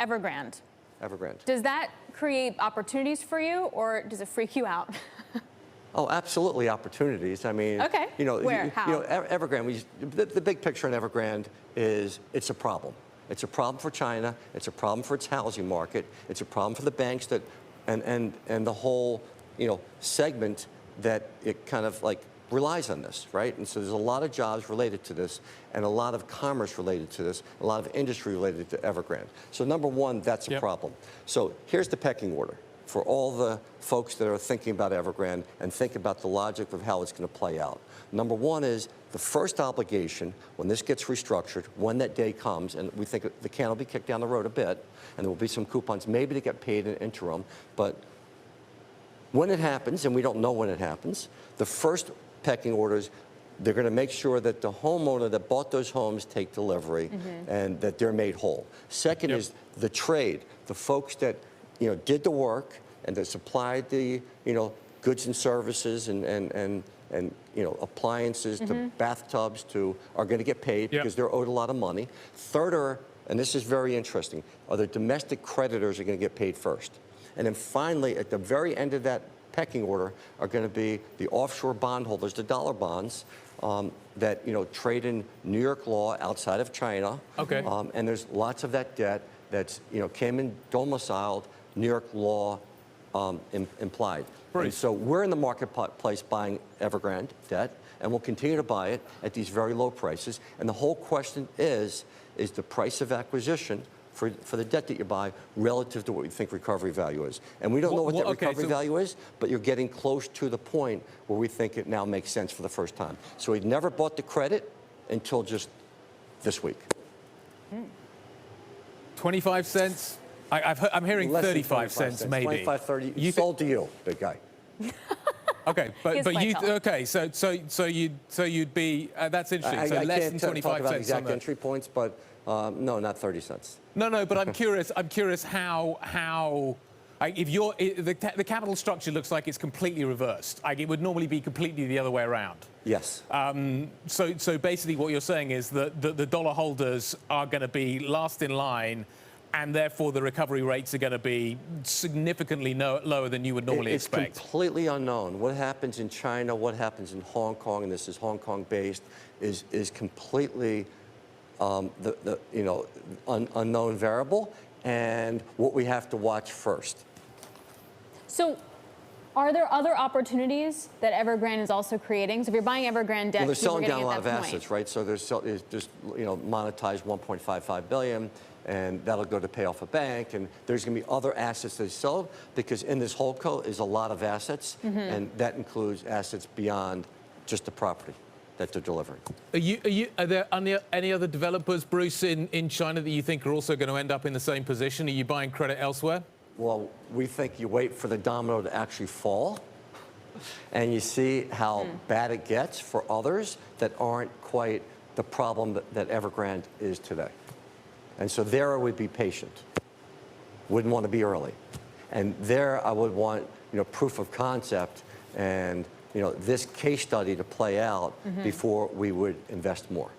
Evergrande. Evergrande. Does that create opportunities for you, or does it freak you out? Oh, absolutely opportunities. I mean, okay. Where? How? Evergrande, the big picture in Evergrande is it's a problem. It's a problem for China. It's a problem for its housing market. It's a problem for the banks that, and the whole, segment that it kind of like relies on this, right? And so there's a lot of jobs related to this and a lot of commerce related to this, a lot of industry related to Evergrande. So number one, that's a problem. So here's the pecking order for all the folks that are thinking about Evergrande and think about the logic of how it's going to play out. Number one is the first obligation, when this gets restructured, when that day comes, and we think the can will be kicked down the road a bit, and there will be some coupons maybe to get paid in interim, but when it happens, and we don't know when it happens, the first pecking orders, they're going to make sure that the homeowner that bought those homes take delivery and that they're made whole. Second is the trade, the folks that did the work and that supplied the goods and services and appliances to bathtubs are going to get paid because they're owed a lot of money. Third and this is very interesting, are the domestic creditors are going to get paid first. And then finally, at the very end of that pecking order are going to be the offshore bondholders, the dollar bonds that trade in New York law outside of China. Okay. And there's lots of that debt that's came in domiciled, New York law implied. Right. And so we're in the marketplace buying Evergrande debt, and we'll continue to buy it at these very low prices. And the whole question is the price of acquisition for the debt that you buy relative to what you think recovery value is. And we don't know what that recovery value is, but you're getting close to the point where we think it now makes sense for the first time. So we'd never bought the credit until just this week. 25 cents? I'm hearing 35 cents maybe. 25, 30, sold to you, big guy. Okay, so you'd be that's interesting. So less than 25 cents. Talk about exact entry points, but no, not 30 cents. No, but I'm curious. I'm curious how if the capital structure looks like it's completely reversed. It would normally be completely the other way around. Yes. So basically, what you're saying is that the dollar holders are going to be last in line, and therefore the recovery rates are going to be significantly lower than you would normally expect. It's completely unknown. What happens in China, what happens in Hong Kong, and this is Hong Kong based, is completely unknown variable, and what we have to watch first. So are there other opportunities that Evergrande is also creating? So if you're buying Evergrande debt, well, they're selling down a lot of assets, right? So there's just monetized 1.55 billion. And that'll go to pay off a bank, and there's going to be other assets they sell, because in this holdco is a lot of assets, and that includes assets beyond just the property that they're delivering. Are there any other developers, Bruce, in China that you think are also going to end up in the same position? Are you buying credit elsewhere? Well, we think you wait for the domino to actually fall, and you see how bad it gets for others that aren't quite the problem that Evergrande is today. And so there I would be patient. Wouldn't want to be early. And there I would want, proof of concept and, this case study to play out before we would invest more.